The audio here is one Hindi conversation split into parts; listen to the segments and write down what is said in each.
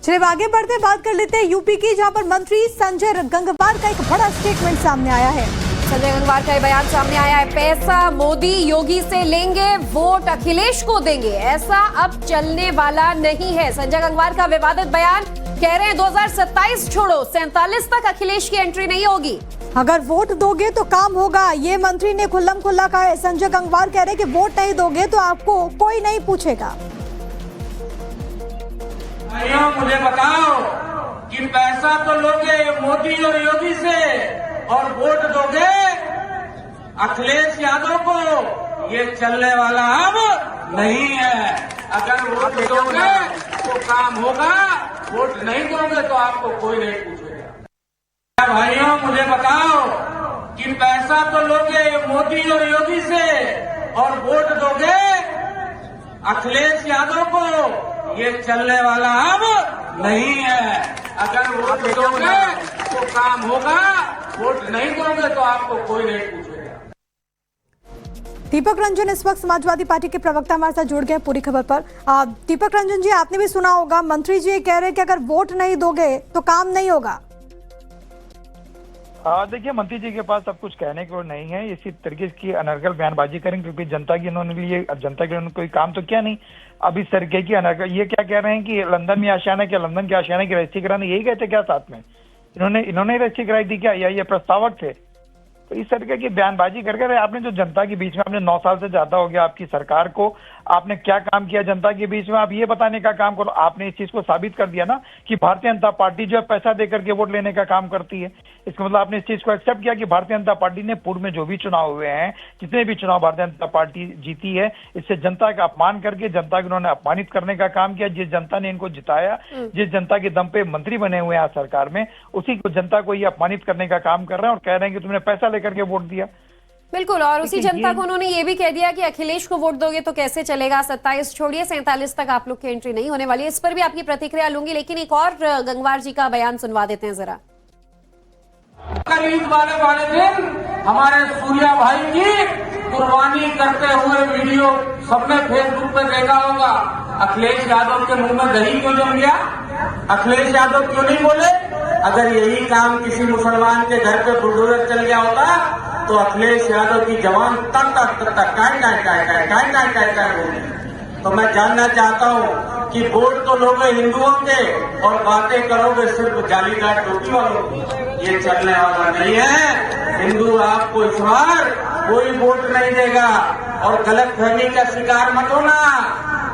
चलिए आगे बढ़ते बात कर लेते हैं यूपी की, जहां पर मंत्री संजय गंगवार का एक बड़ा स्टेटमेंट सामने आया है। संजय गंगवार का बयान सामने आया है। पैसा मोदी योगी से लेंगे, वोट अखिलेश को देंगे, ऐसा अब चलने वाला नहीं है। संजय गंगवार का विवादित बयान, कह रहे हैं 2027 छोड़ो 47 तक अखिलेश की एंट्री नहीं होगी। अगर वोट दोगे तो काम होगा, ये मंत्री ने खुल्लम खुल्ला कहा है। संजय गंगवार कह रहे हैं कि वोट नहीं दोगे तो आपको कोई नहीं पूछेगा। भाइयों मुझे बताओ कि पैसा तो लोगे मोदी और योगी से और वोट दोगे अखिलेश यादव को, ये चलने वाला अब नहीं है। अगर वोट दोगे तो काम होगा, वोट नहीं दोगे तो आपको कोई नहीं पूछेगा। भाइयों मुझे बताओ कि पैसा तो लोगे मोदी और योगी से और वोट दोगे अखिलेश यादव को, ये चलने वाला अब नहीं है। अगर वोट दोगे तो काम होगा, वोट नहीं दोगे तो आपको कोई नहीं पूछेगा। दीपक रंजन इस वक्त समाजवादी पार्टी के प्रवक्ता हमारे साथ जुड़ गए पूरी खबर पर। दीपक रंजन जी, आपने भी सुना होगा मंत्री जी कह रहे हैं कि अगर वोट नहीं दोगे तो काम नहीं होगा। देखिए, मंत्री जी के पास अब कुछ कहने को नहीं है। इसी तरीके की अनर्गल बयानबाजी करेंगे क्योंकि जनता की इन्होंने लिए, अब जनता के उन्होंने कोई काम तो किया नहीं। अब इस तरीके की अनर्गल, ये क्या कह रहे हैं कि लंदन में आशियाना, क्या लंदन के आशियाना की रजिस्ट्री कराने, यही कहते क्या साथ में इन्होंने रजिस्ट्री कराई थी क्या, या ये प्रस्तावक थे? तो इस तरीके की बयानबाजी करके आपने जो जनता के बीच में, आपने 9 साल से ज्यादा हो गया आपकी सरकार को, आपने क्या काम किया जनता के बीच में, आप ये बताने का काम करो। आपने इस चीज को साबित कर दिया ना कि भारतीय जनता पार्टी जो है पैसा देकर के वोट लेने का काम करती है। इसका मतलब आपने इस चीज को एक्सेप्ट किया कि भारतीय जनता पार्टी ने पूर्व में जो भी चुनाव हुए हैं, जितने भी चुनाव भारतीय जनता पार्टी जीती है, इससे जनता का अपमान करके जनता को उन्होंने अपमानित करने का काम किया। जिस जनता ने इनको जिताया, जिस जनता के दम पे मंत्री बने हुए हैं सरकार में, उसी को जनता को ये अपमानित करने का काम कर रहे हैं और कह रहे हैं कि तुमने पैसा लेकर के वोट दिया। बिल्कुल, और उसी जनता को उन्होंने ये भी कह दिया कि अखिलेश को वोट दोगे तो कैसे चलेगा, 27 छोड़िए 47 तक आप लोग की एंट्री नहीं होने वाली है। इस पर भी आपकी प्रतिक्रिया लूंगी, लेकिन एक और गंगवार जी का बयान सुनवा देते हैं जरा। ईद वाले दिन हमारे सूर्या भाई की कुर्बानी करते हुए वीडियो सबने फेसबुक पे देखा होगा। अखिलेश यादव के मुंह में दही क्यों जम गया? अखिलेश यादव क्यों नहीं बोले? अगर यही काम किसी मुसलमान के घर पे बुलडोजर चल गया होता तो अखिलेश यादव की जवान तक होगी। तो मैं जानना चाहता हूँ कि वोट तो लोगे हिंदुओं के और बातें करोगे सिर्फ जालीदार टोपी वालों की, ये चलने वाला नहीं है। हिंदू आपको इस बार कोई वोट नहीं देगा और गलतफहमी का शिकार मत होना।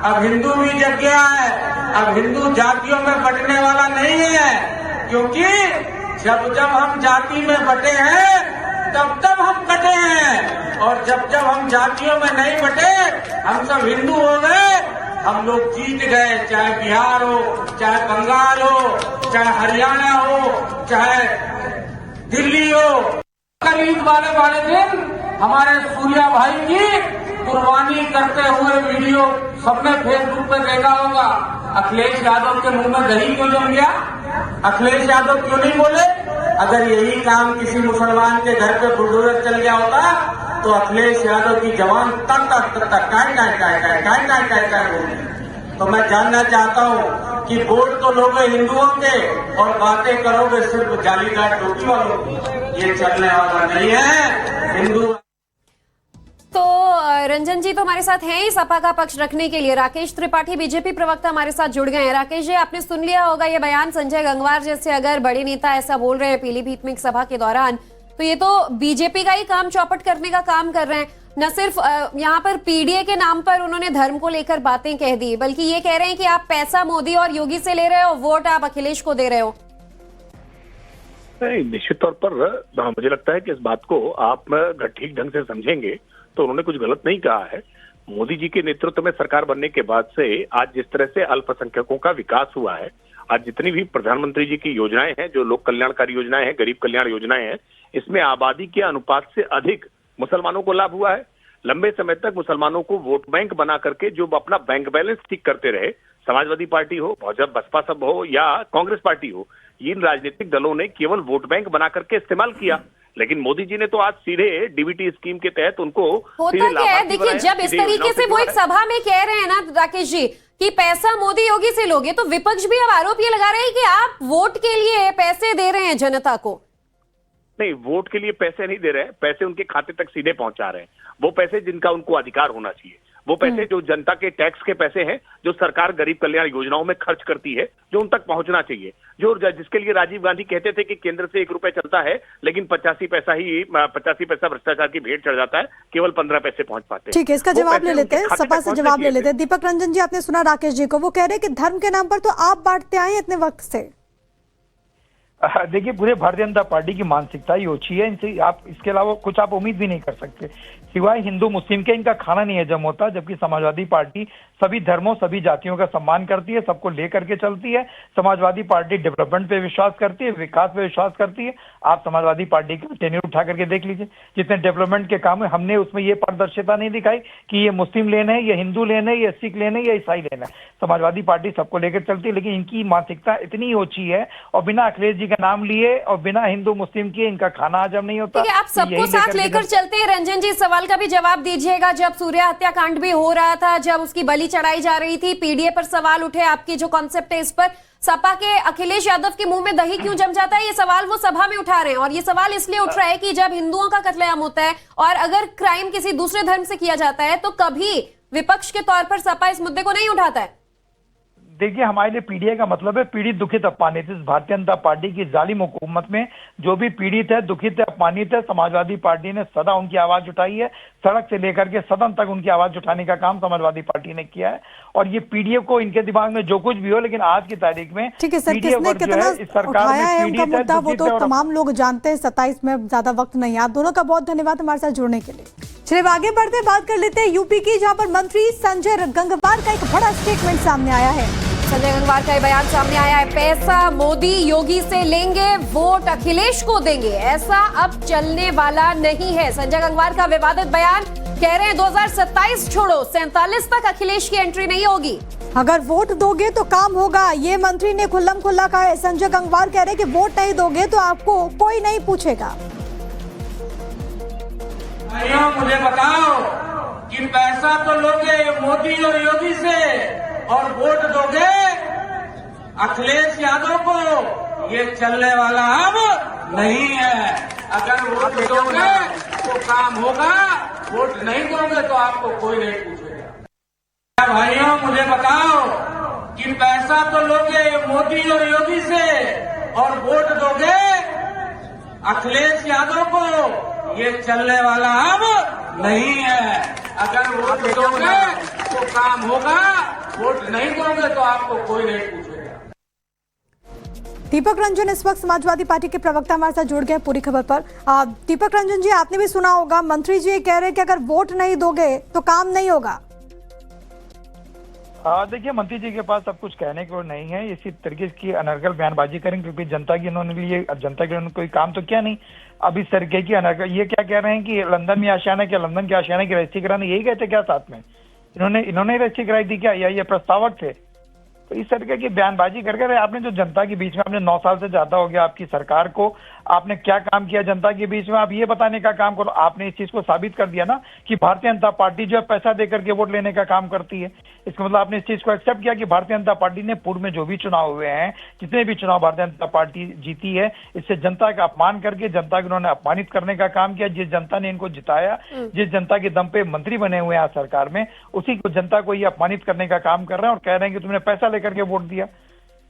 अब हिंदू भी जग गया है, अब हिंदू जातियों में बंटने वाला नहीं है, क्योंकि जब हम जाति में बटे हैं तब हम कटे हैं, और जब हम जातियों में नहीं बटे, हम सब हिंदू हो गए, हम लोग जीत गए। चाहे बिहार हो, चाहे बंगाल हो, चाहे हरियाणा हो, चाहे दिल्ली हो। ईद वाले दिन हमारे सूर्या भाई की कुर्बानी करते हुए वीडियो सबने फेसबुक पे देखा होगा। अखिलेश यादव के मुंह में दही क्यों जम गया? अखिलेश यादव क्यों नहीं बोले? अगर यही काम किसी मुसलमान के घर पे बुलडोजर चल गया होता तो अखिलेश यादव की जवान तक होगी। तो मैं जानना चाहता हूँ कि वोट तो लोगे हिंदुओं के और बातें करोगे सिर्फ जालीदार टोपी वालों की, ये चलने वाला नहीं है। हिंदू तो रंजन जी तो हमारे साथ हैं ही सपा का पक्ष रखने के लिए। राकेश त्रिपाठी बीजेपी प्रवक्ता हमारे साथ जुड़ गए हैं। राकेश जी, आपने सुन लिया होगा ये बयान, संजय गंगवार जैसे अगर बड़े नेता ऐसा बोल रहे हैं पीलीभीत में एक सभा के दौरान, तो ये तो बीजेपी का ही काम चौपट करने का काम कर रहे हैं। न सिर्फ यहाँ पर पीडीए के नाम पर उन्होंने धर्म को लेकर बातें कह दी, बल्कि ये कह रहे हैं कि आप पैसा मोदी और योगी से ले रहे हो, वोट आप अखिलेश को दे रहे हो। नहीं, निश्चित तौर पर मुझे लगता है कि इस बात को आप ठीक ढंग से समझेंगे तो उन्होंने कुछ गलत नहीं कहा है। मोदी जी के नेतृत्व में सरकार बनने के बाद से आज जिस तरह से अल्पसंख्यकों का विकास हुआ है, आज जितनी भी प्रधानमंत्री जी की योजनाएं हैं, जो लोक कल्याणकारी योजनाएं हैं, गरीब कल्याण योजनाएं हैं, इसमें आबादी के अनुपात से अधिक मुसलमानों को लाभ हुआ है। लंबे समय तक मुसलमानों को वोट बैंक बना करके जो अपना बैंक बैलेंस ठीक करते रहे, समाजवादी पार्टी हो, बसपा सब हो या कांग्रेस पार्टी हो, इन राजनीतिक दलों ने केवल वोट बैंक बना करके इस्तेमाल किया। लेकिन मोदी जी ने तो आज सीधे डीबीटी स्कीम के तहत उनको होता सीधे क्या है, लाभार्थी देखिए बनाया, जब इस सीधे तरीके योजनाओं से वो एक जोड़ा है। सभा में कह रहे हैं ना राकेश जी कि पैसा मोदी योगी से लोगे, तो विपक्ष भी अब आरोप ये लगा रहे हैं कि आप वोट के लिए पैसे दे रहे हैं जनता को। नहीं, वोट के लिए पैसे नहीं दे रहे हैं, पैसे उनके खाते तक सीधे पहुंचा रहे हैं। वो पैसे जिनका उनको अधिकार होना चाहिए, वो पैसे जो जनता के टैक्स के पैसे हैं, जो सरकार गरीब कल्याण योजनाओं में खर्च करती है, जो उन तक पहुंचना चाहिए। जो जिसके लिए राजीव गांधी कहते थे कि केंद्र से 1 रुपए चलता है, लेकिन 85 पैसा भ्रष्टाचार की भेंट चढ़ जाता है, केवल 15 पैसे पहुंच पाते हैं। ठीक है, इसका वो जवाब पैसे ले लेते हैं, उनके खाते सपा तक से पहुंचने जवाब ले चाहिए लेते हैं। दीपक रंजन जी, आपने सुना राकेश जी को, वो कह रहे हैं कि धर्म के नाम पर तो आप बांटते आए हैं इतने वक्त से। देखिए, पूरे भारतीय जनता पार्टी की मानसिकता ही ओछी है। इनसे आप इसके अलावा कुछ आप उम्मीद भी नहीं कर सकते, सिवाय हिंदू मुस्लिम के इनका खाना नहीं हजम होता। जबकि समाजवादी पार्टी सभी धर्मों सभी जातियों का सम्मान करती है, सबको लेकर के चलती है। समाजवादी पार्टी डेवलपमेंट पे विश्वास करती है, विकास पे विश्वास करती है। आप समाजवादी पार्टी का टेन्यूर उठा करके देख लीजिए, जितने डेवलपमेंट के काम है, हमने उसमें ये पारदर्शिता नहीं दिखाई कि ये मुस्लिम लेन है, ये हिंदू लेन है, ये सिख लेन है, या ईसाई लेन है। समाजवादी पार्टी सबको लेकर चलती है, लेकिन इनकी मानसिकता इतनी ओछी है, और बिना अखिलेश जी का नाम लिए और बिना हिंदू मुस्लिम किए इनका खाना हजम नहीं होता। ठीक है, आप तो सबको यही साथ लेकर चलते हैं। रंजन जी, सवाल का भी जवाब दीजिएगा। जब सूर्या हत्याकांड भी हो रहा था, जब उसकी बलि चढ़ाई जा रही थी, पीडीए पर सवाल उठे, आपकी जो कॉन्सेप्ट है इस पर, सपा के अखिलेश यादव के मुंह में दही क्यों जम जाता है, ये सवाल वो सभा में उठा रहे हैं। और ये सवाल इसलिए उठ रहा है कि जब हिंदुओं का कत्लेआम होता है और अगर क्राइम किसी दूसरे धर्म से किया जाता है, तो कभी विपक्ष के तौर पर सपा इस मुद्दे को नहीं उठाता है। देखिए, हमारे लिए पीडीए का मतलब है पीड़ित दुखित अपमानित। इस भारतीय जनता पार्टी की जालिम हुकूमत में जो भी पीड़ित है, दुखित है, अपमानित है, समाजवादी पार्टी ने सदा उनकी आवाज उठाई है। सड़क से लेकर के सदन तक उनकी आवाज उठाने का काम समाजवादी पार्टी ने किया है। और ये पीडीए को, इनके दिमाग में जो कुछ भी हो, लेकिन आज की तारीख में ठीक है सर, पीडीए किसने वर्ग जो कितना है इस सरकार उठाया है में उनका पीड़ित है, मुद्दा, वो दुखित तो है और तमाम लोग जानते हैं। 27 में ज्यादा वक्त नहीं है। आप दोनों का बहुत धन्यवाद हमारे साथ जुड़ने के लिए। चलिए आगे बढ़ते, बात कर लेते हैं यूपी की, जहां पर मंत्री संजय गंगवार का एक बड़ा स्टेटमेंट सामने आया है। संजय गंगवार का बयान सामने आया है। पैसा मोदी योगी से लेंगे, वोट अखिलेश को देंगे, ऐसा अब चलने वाला नहीं है। संजय गंगवार का विवादित बयान, कह रहे हैं 2027 छोड़ो, 47 तक अखिलेश की एंट्री नहीं होगी। अगर वोट दोगे तो काम होगा, ये मंत्री ने खुल्लम खुल्ला कहा है। संजय गंगवार कह रहे हैं कि वोट नहीं दोगे तो आपको कोई नहीं पूछेगा। भाइयों, मुझे बताओ कि पैसा तो लोगे मोदी और योगी से और वोट दोगे अखिलेश यादव को, ये चलने वाला अब नहीं है। अगर वोट दोगे तो काम होगा, वोट नहीं दोगे तो आपको कोई नहीं पूछेगा। भाइयों, मुझे बताओ कि पैसा तो लोगे मोदी और योगी से और वोट दोगे अखिलेश यादव को, ये चलने वाला अब नहीं है। अगर वोट दोगे तो काम होगा, वोट नहीं दोगे तो आपको कोई नहीं पूछेगा। दीपक रंजन इस वक्त समाजवादी पार्टी के प्रवक्ता हमारे साथ जुड़ गए पूरी खबर पर। दीपक रंजन जी, आपने भी सुना होगा, मंत्री जी कह रहे हैं कि अगर वोट नहीं दोगे तो काम नहीं होगा। देखिए, मंत्री जी के पास अब कुछ कहने को नहीं है। इसी तरीके की अनर्गल बयानबाजी करेंगे, क्योंकि जनता की इन्होंने लिए, जनता के उन्होंने कोई काम तो किया नहीं। अब इस तरीके की अनर्गल, ये क्या कह रहे हैं कि लंदन में आशियाना, क्या लंदन के आशियाना की रजिस्ट्री कराने, यही कहते क्या साथ में इन्होंने रजिस्ट्री कराई थी क्या, या ये प्रस्तावक थे? तो इस तरीके की बयानबाजी करके आपने जो जनता के बीच में, आपने 9 साल से ज्यादा हो गया आपकी सरकार को, आपने क्या काम किया जनता के बीच में, आप ये बताने का काम करो। आपने इस चीज को साबित कर दिया ना कि भारतीय जनता पार्टी जो है पैसा देकर के वोट लेने का काम करती है। इसका मतलब आपने इस चीज को एक्सेप्ट किया कि भारतीय जनता पार्टी ने पूर्व में जो भी चुनाव हुए हैं, जितने भी चुनाव भारतीय जनता पार्टी जीती है, इससे जनता का अपमान करके, जनता को उन्होंने अपमानित करने का काम किया। जिस जनता ने इनको जिताया, जिस जनता के दम पे मंत्री बने हुए हैं सरकार में, उसी को जनता को ये अपमानित करने का काम कर रहे हैं और कह रहे हैं कि तुमने पैसा लेकर के वोट दिया।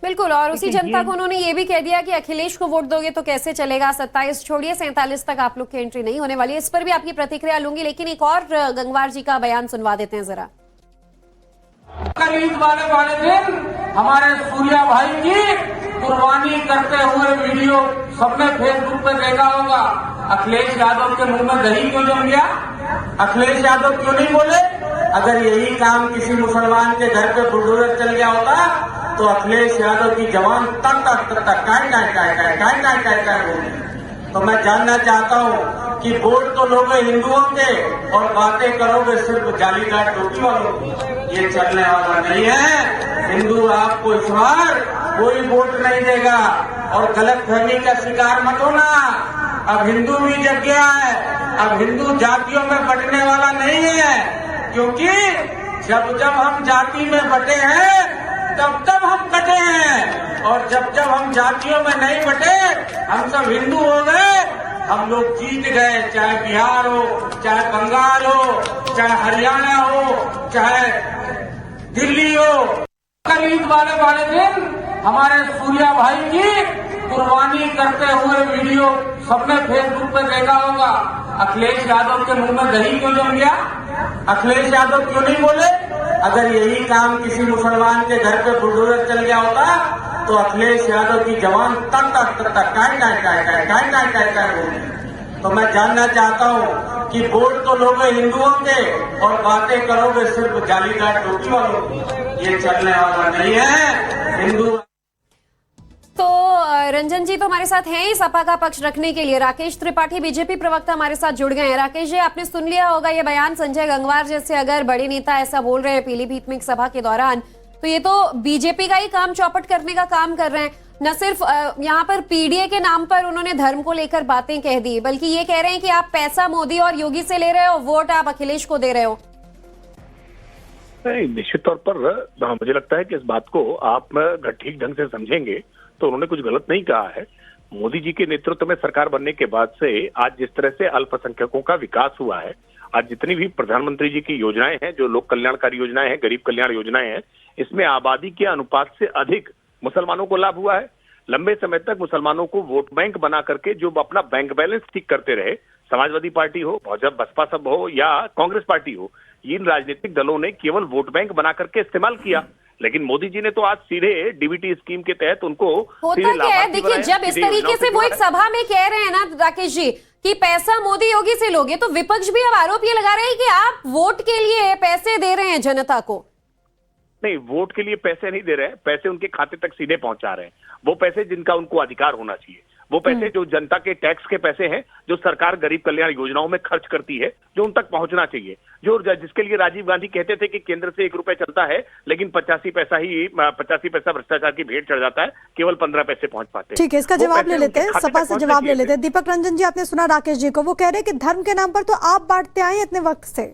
बिल्कुल, और उसी जनता को उन्होंने ये भी कह दिया कि अखिलेश को वोट दोगे तो कैसे चलेगा, 27 छोड़िए, 47 तक आप लोग की एंट्री नहीं होने वाली है। इस पर भी आपकी प्रतिक्रिया लूंगी, लेकिन एक और गंगवार जी का बयान सुनवा देते हैं जरा। कल ईद वाले दिन हमारे सूर्या भाई की कुर्बानी करते हुए वीडियो सबने फेसबुक पे देखा होगा। अखिलेश यादव के मुंह में दही क्यों जम गया? अखिलेश यादव क्यों नहीं बोले? अगर यही काम किसी मुसलमान के घर पे बुलडोजर चल गया होता तो अखिलेश यादव की जवान तक होगी। तो मैं जानना चाहता हूं कि वोट तो लोगे हिंदुओं के और बातें करोगे सिर्फ जालीदार टोपी वालों की, ये चलने वाला नहीं है। हिंदू आपको इस बार कोई वोट नहीं देगा और गलत फहमी का शिकार मत होना। अब हिंदू भी जग गया है। अब हिंदू जातियों में बंटने वाला नहीं है, क्योंकि जब जब हम जाति में बटे हैं तब तब हम कटे हैं, और जब जब हम जातियों में नहीं बटे, हम सब हिंदू हो गए, हम लोग जीत गए। चाहे बिहार हो, चाहे बंगाल हो, चाहे हरियाणा हो, चाहे दिल्ली हो। ईद वाले दिन हमारे सूर्या भाई की कुर्बानी करते हुए वीडियो सबने फेसबुक पे देखा होगा। अखिलेश यादव के मुंह में दही क्यों जम गया? अखिलेश यादव क्यों नहीं बोले? अगर यही काम किसी मुसलमान के घर पे बुलडोजर चल गया होता तो अखिलेश यादव की जवान तक होगी। तो मैं जानना चाहता हूँ कि वोट तो लोगे हिंदुओं के और बातें करोगे सिर्फ जालीदार टोपी वालों की। ये चलने वाला नहीं है। हिंदू तो रंजन जी तो हमारे साथ हैं ही सपा का पक्ष रखने के लिए। राकेश त्रिपाठी बीजेपी प्रवक्ता हमारे साथ जुड़ गए हैं। राकेश जी, आपने सुन लिया होगा ये बयान, संजय गंगवार जैसे अगर बड़े नेता ऐसा बोल रहे हैं पीलीभीत में एक सभा के दौरान, तो ये तो बीजेपी का ही काम चौपट करने का काम कर रहे हैं। न सिर्फ यहाँ पर पीडीए के नाम पर उन्होंने धर्म को लेकर बातें कह दी, बल्कि ये कह रहे हैं कि आप पैसा मोदी और योगी से ले रहे हो, वोट आप अखिलेश को दे रहे हो। नहीं, निश्चित तौर पर मुझे लगता है कि इस बात को आप ठीक ढंग से समझेंगे तो उन्होंने कुछ गलत नहीं कहा है। मोदी जी के नेतृत्व में सरकार बनने के बाद से आज जिस तरह से अल्पसंख्यकों का विकास हुआ है, आज जितनी भी प्रधानमंत्री जी की योजनाएं हैं, जो लोक कल्याणकारी योजनाएं हैं, गरीब कल्याण योजनाएं हैं, इसमें आबादी के अनुपात से अधिक मुसलमानों को लाभ हुआ है। लंबे समय तक मुसलमानों को वोट बैंक बना करके जो अपना बैंक बैलेंस ठीक करते रहे, समाजवादी पार्टी हो, बसपा सब हो या कांग्रेस पार्टी हो, इन राजनीतिक दलों ने केवल वोट बैंक बना करके इस्तेमाल किया। लेकिन मोदी जी ने तो आज सीधे डीबीटी स्कीम के तहत उनको होता क्या है, देखिए जब इस तरीके से वो एक सभा में कह रहे हैं ना राकेश जी कि पैसा मोदी योगी से लोगे, तो विपक्ष भी अब आरोप ये लगा रहे हैं कि आप वोट के लिए पैसे दे रहे हैं जनता को। नहीं, वोट के लिए पैसे नहीं दे रहे हैं, पैसे उनके खाते तक सीधे पहुंचा रहे हैं। वो पैसे जिनका उनको अधिकार होना चाहिए, वो पैसे जो जनता के टैक्स के पैसे हैं, जो सरकार गरीब कल्याण योजनाओं में खर्च करती है, जो उन तक पहुंचना चाहिए। जो जिसके लिए राजीव गांधी कहते थे कि केंद्र से 1 रुपए चलता है, लेकिन 85 पैसा भ्रष्टाचार की भेंट चढ़ जाता है, केवल 15 पैसे पहुंच पाते हैं। ठीक है, इसका जवाब ले लेते हैं, सपा से जवाब ले लेते हैं। दीपक रंजन जी, आपने सुना राकेश जी को, वो कह रहे हैं कि धर्म के नाम पर तो आप बांटते आए इतने वक्त से।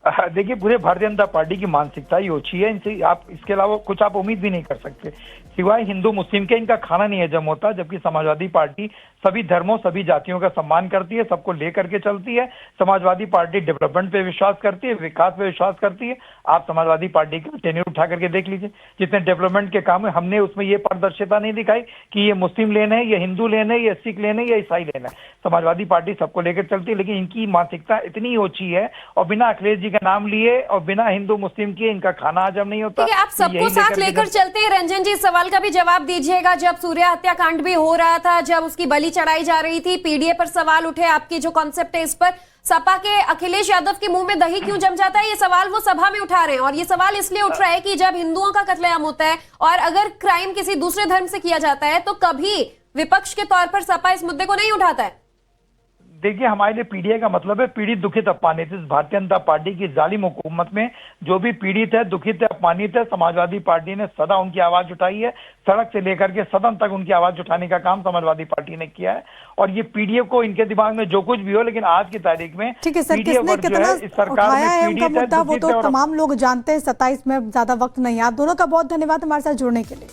देखिए, पूरे भारतीय जनता पार्टी की मानसिकता ही ओछी है। इनसे आप इसके अलावा कुछ आप उम्मीद भी नहीं कर सकते, सिवाय हिंदू मुस्लिम के इनका खाना नहीं हजम होता। जबकि समाजवादी पार्टी सभी धर्मों सभी जातियों का सम्मान करती है, सबको लेकर के चलती है। समाजवादी पार्टी डेवलपमेंट पे विश्वास करती है, विकास पे विश्वास करती है। आप समाजवादी पार्टी का टेन्यूर उठा करके देख लीजिए, जितने डेवलपमेंट के काम है, हमने उसमें ये पारदर्शिता नहीं दिखाई कि ये मुस्लिम लेने हैं, ये हिंदू लेने हैं, ये सिख लेने हैं, ये ईसाई लेना है। समाजवादी पार्टी सबको लेकर चलती है, लेकिन इनकी मानसिकता इतनी ओछी है, और बिना अखिलेश जी का नाम लिए और बिना हिंदू मुस्लिम किए इनका खाना हजम नहीं होता। आप सबको साथ लेकर चलते हैं। रंजन जी, इस सवाल का भी जवाब दीजिएगा। जब सूर्या हत्याकांड भी हो रहा था, जब उसकी बलि चढ़ाई जा रही थी, पीडीए पर सवाल उठे, आपकी जो कॉन्सेप्ट है इस पर, सपा के अखिलेश यादव के मुंह में दही क्यों जम जाता है, ये सवाल वो सभा में उठा रहे हैं। और ये सवाल इसलिए उठ रहा है कि जब हिंदुओं का कत्लेआम होता है और अगर क्राइम किसी दूसरे धर्म से किया जाता है, तो कभी विपक्ष के तौर पर सपा इस मुद्दे को नहीं उठाता है। देखिए, हमारे लिए पीडीए का मतलब है पीड़ित दुखित अपमानित। इस भारतीय जनता पार्टी की जालिम हुकूमत में जो भी पीड़ित है, दुखित है, अपमानित है, समाजवादी पार्टी ने सदा उनकी आवाज उठाई है। सड़क से लेकर के सदन तक उनकी आवाज उठाने का काम समाजवादी पार्टी ने किया है। और ये पीडीए को, इनके दिमाग में जो कुछ भी हो, लेकिन आज की तारीख में ठीक है सर, किसने कितना उठाया है उनका मुद्दा वो तो तमाम लोग जानते हैं। 27 में ज्यादा वक्त नहीं है। आप दोनों का बहुत धन्यवाद हमारे साथ जुड़ने के लिए।